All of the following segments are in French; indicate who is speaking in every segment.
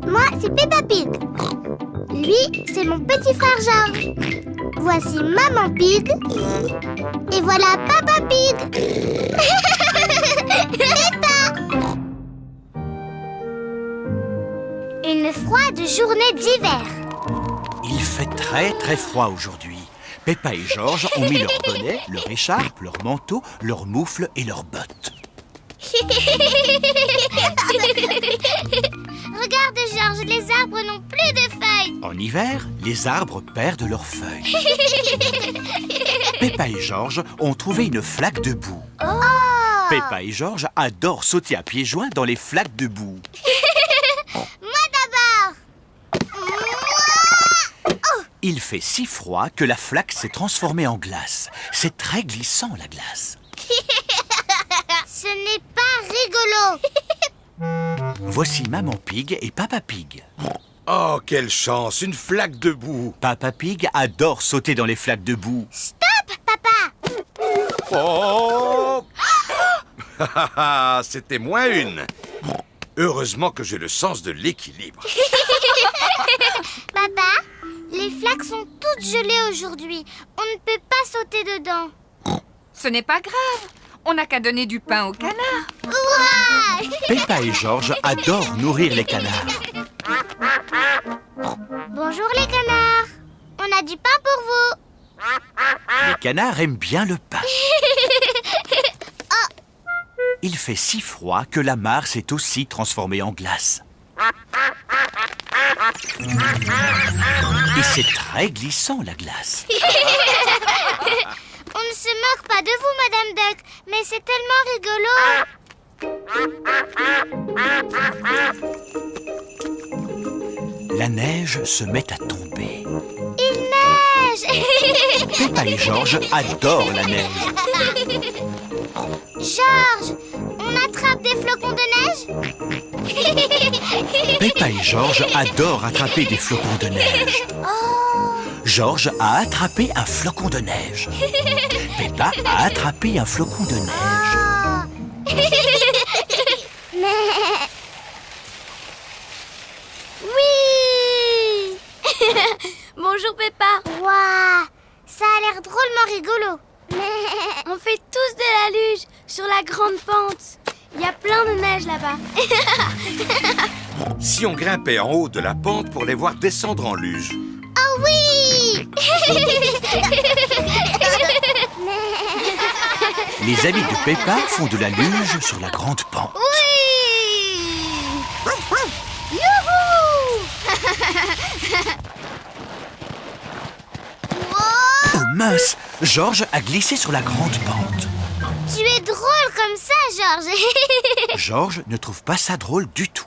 Speaker 1: Moi, c'est Peppa Pig. Lui, c'est mon petit frère George. Voici Maman Pig. Et voilà Papa Pig. Peppa. Une froide journée d'hiver.
Speaker 2: Il fait très très froid aujourd'hui. Peppa et George ont mis leur bonnet, leur écharpe, leur manteau, leurs moufles et leurs bottes.
Speaker 1: Regarde George, les arbres n'ont plus de feuilles.
Speaker 2: En hiver, les arbres perdent leurs feuilles. Peppa et George ont trouvé une flaque de boue.
Speaker 1: Oh.
Speaker 2: Peppa et George adorent sauter à pieds joints dans les flaques de boue.
Speaker 1: Moi d'abord.
Speaker 2: Il fait si froid que la flaque s'est transformée en glace. C'est très glissant, la glace.
Speaker 1: Ce n'est pas rigolo.
Speaker 2: Voici Maman Pig et Papa Pig.
Speaker 3: Oh, quelle chance, une flaque de boue.
Speaker 2: Papa Pig adore sauter dans les flaques de boue.
Speaker 1: Stop, papa.
Speaker 3: Oh. C'était moins une. Heureusement que j'ai le sens de l'équilibre.
Speaker 1: Papa, les flaques sont toutes gelées aujourd'hui. On ne peut pas sauter dedans.
Speaker 4: Ce n'est pas grave. On n'a qu'à donner du pain aux canards.
Speaker 1: Ouah.
Speaker 2: Peppa et George adorent nourrir les canards.
Speaker 1: Bonjour les canards. On a du pain pour vous.
Speaker 2: Les canards aiment bien le pain. Il fait si froid que la mare s'est aussi transformée en glace. Et c'est très glissant, la glace.
Speaker 1: On ne se moque pas de vous, Madame Duck, mais c'est tellement rigolo.
Speaker 2: La neige se met à tomber.
Speaker 1: Il neige.
Speaker 2: Peppa et George adorent la neige.
Speaker 1: George, on attrape des flocons de neige.
Speaker 2: Peppa et George adorent attraper des flocons de neige. George a attrapé un flocon de neige. Peppa a attrapé un flocon de neige.
Speaker 1: Oui.
Speaker 5: Bonjour Peppa.
Speaker 1: Waouh, ça a l'air drôlement rigolo.
Speaker 5: On fait tous de la luge sur la grande pente. Il y a plein de neige là-bas.
Speaker 3: Si on grimpait en haut de la pente pour les voir descendre en luge.
Speaker 1: Oh oui.
Speaker 2: Les amis de Peppa font de la luge sur la grande pente.
Speaker 1: Oui. Youhou. Wow.
Speaker 2: Oh mince, George a glissé sur la grande pente.
Speaker 1: Tu es drôle comme ça, George.
Speaker 2: George ne trouve pas ça drôle du tout.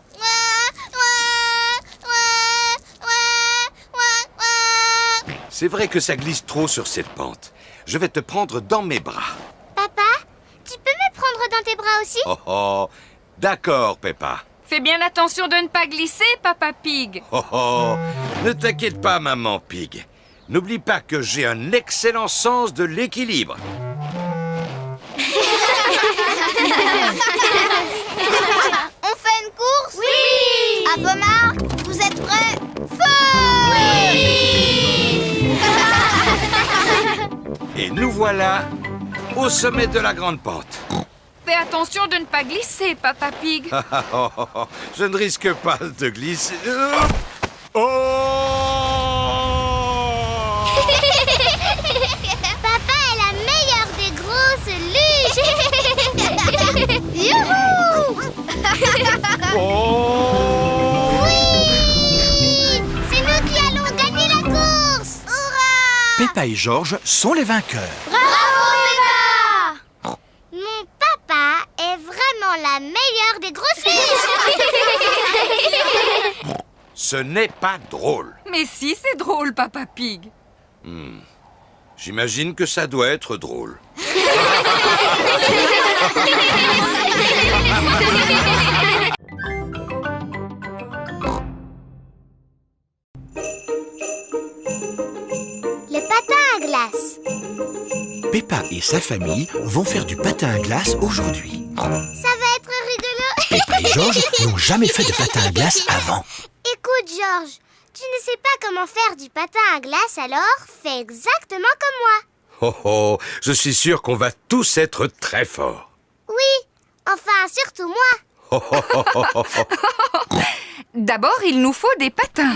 Speaker 3: C'est vrai que ça glisse trop sur cette pente. Je vais te prendre dans mes bras.
Speaker 1: Papa, tu peux me prendre dans tes bras aussi?
Speaker 3: Oh oh, d'accord, Peppa.
Speaker 4: Fais bien attention de ne pas glisser, Papa Pig.
Speaker 3: Oh oh, ne t'inquiète pas, Maman Pig. N'oublie pas que j'ai un excellent sens de l'équilibre.
Speaker 1: On fait une course? Oui. À vos marques, vous êtes prêts? Feu! Oui.
Speaker 3: Et nous voilà au sommet de la grande pente.
Speaker 4: Fais attention de ne pas glisser, Papa Pig.
Speaker 3: Je ne risque pas de glisser. Oh!
Speaker 1: Papa est la meilleure des grosses luges. Youhou!
Speaker 3: Oh!
Speaker 1: Oui! C'est nous qui allons gagner la course! Hurrah!
Speaker 2: Peppa et George sont les vainqueurs.
Speaker 1: Bravo, Peppa! Mon papa est vraiment la meilleure des grosses luges.
Speaker 3: Ce n'est pas drôle.
Speaker 4: Mais si, c'est drôle, Papa Pig.
Speaker 3: J'imagine que ça doit être drôle.
Speaker 1: Le patin à glace.
Speaker 2: Peppa et sa famille vont faire du patin à glace aujourd'hui.
Speaker 1: Ça va être rigolo.
Speaker 2: Peppa Peppa et George n'ont jamais fait de patin à glace avant.
Speaker 1: Écoute, George, tu ne sais pas comment faire du patin à glace, alors fais exactement comme moi.
Speaker 3: Oh oh, je suis sûr qu'on va tous être très forts.
Speaker 1: Oui, enfin, surtout moi.
Speaker 4: D'abord, il nous faut des patins.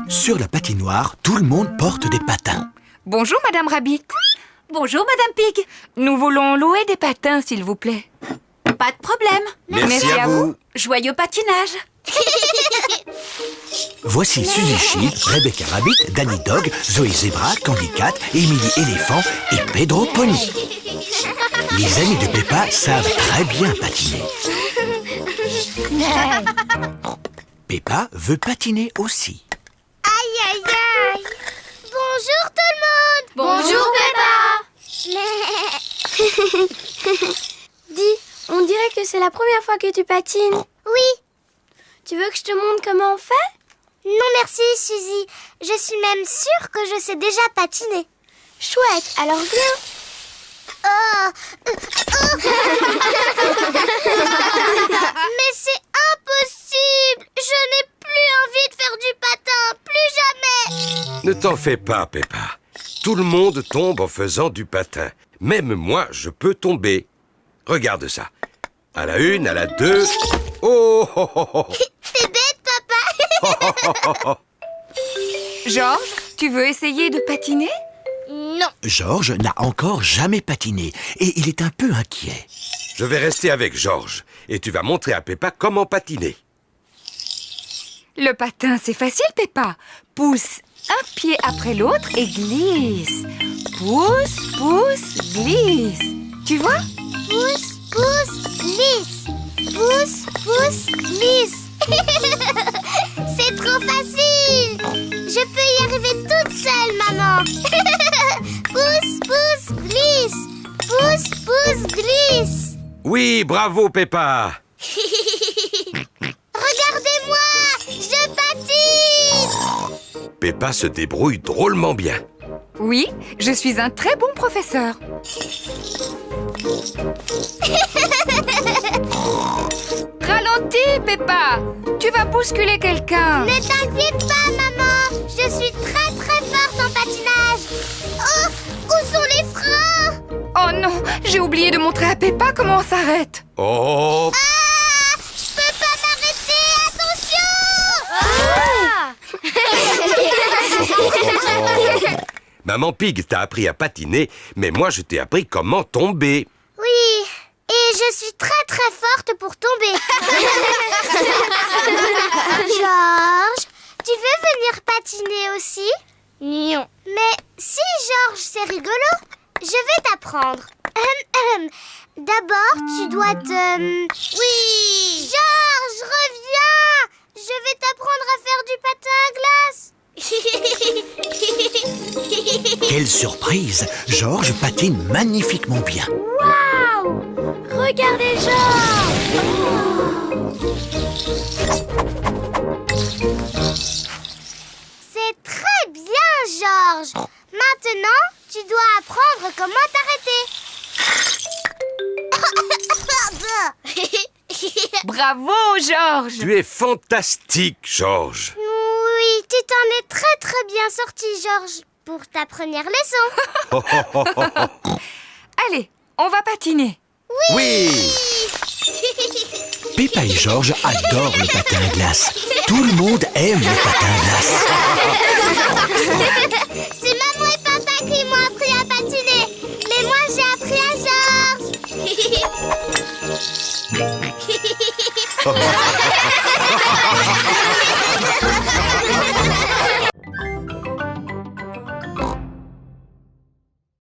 Speaker 2: Sur la patinoire, tout le monde porte des patins.
Speaker 4: Bonjour, Madame Rabbit.
Speaker 6: Bonjour, Madame Pig.
Speaker 4: Nous voulons louer des patins, s'il vous plaît.
Speaker 6: Pas de problème.
Speaker 3: Merci à vous.
Speaker 6: Joyeux patinage.
Speaker 2: Voici Suzy Sheep, Rebecca Rabbit, Danny Dog, Zoé Zebra, Candy Cat, Emily Éléphant et Pedro Pony. Les amis de Peppa savent très bien patiner. Peppa veut patiner aussi.
Speaker 1: Aïe, aïe, aïe. Bonjour tout le monde.
Speaker 5: Bonjour, Peppa. Dis, on dirait que c'est la première fois que tu patines.
Speaker 1: Oui.
Speaker 5: Tu veux que je te montre comment on fait?
Speaker 1: Non merci, Suzy. Je suis même sûre que je sais déjà patiner.
Speaker 5: Chouette, alors viens.
Speaker 1: Mais c'est impossible. Je n'ai plus envie de faire du patin. Plus jamais.
Speaker 3: Ne t'en fais pas, Peppa. Tout le monde tombe en faisant du patin. Même moi, je peux tomber. Regarde ça. À la une, à la deux. Oh, oh, oh, oh.
Speaker 1: T'es bête, papa.
Speaker 4: George, tu veux essayer de patiner?
Speaker 1: Non.
Speaker 2: George n'a encore jamais patiné et il est un peu inquiet.
Speaker 3: Je vais rester avec George et tu vas montrer à Peppa comment patiner.
Speaker 4: Le patin, c'est facile, Peppa. Pousse un pied après l'autre et glisse. Pousse, pousse, glisse. Tu vois?
Speaker 1: Pousse, pousse, glisse. Pousse, pousse, glisse. C'est trop facile. Je peux y arriver toute seule, maman. Pousse, pousse, glisse. Pousse, pousse, glisse.
Speaker 3: Oui, bravo, Peppa.
Speaker 1: Regardez-moi, je patine.
Speaker 3: Peppa se débrouille drôlement bien.
Speaker 4: Oui, je suis un très bon professeur. Ralentis, Peppa. Tu vas bousculer quelqu'un.
Speaker 1: Ne t'inquiète pas, maman. Je suis très très forte en patinage. Oh, où sont les freins?
Speaker 4: Oh non, j'ai oublié de montrer à Peppa comment on s'arrête.
Speaker 3: Oh,
Speaker 1: Ah, je peux pas m'arrêter. Attention.
Speaker 3: Maman Pig t'a appris à patiner, mais moi je t'ai appris comment tomber.
Speaker 1: Oui, et je suis très très forte pour tomber. George, tu veux venir patiner aussi? Non. Mais si, George, c'est rigolo. Je vais t'apprendre. D'abord, tu dois te... Oui. George, reviens. Je vais t'apprendre à faire du patin à glace.
Speaker 2: Quelle surprise! George patine magnifiquement bien.
Speaker 5: Waouh! Regardez George!
Speaker 1: C'est très bien, George. Maintenant, tu dois apprendre comment t'arrêter.
Speaker 4: Bravo, George.
Speaker 3: Tu es fantastique, George.
Speaker 1: Oui, tu t'en es très très bien sorti, George, pour ta première leçon.
Speaker 4: Allez, on va patiner.
Speaker 3: Oui.
Speaker 2: Peppa et George adorent le patin à glace. Tout le monde aime le patin à glace.
Speaker 1: C'est maman et papa qui m'ont appris à patiner. Mais moi, j'ai appris à George.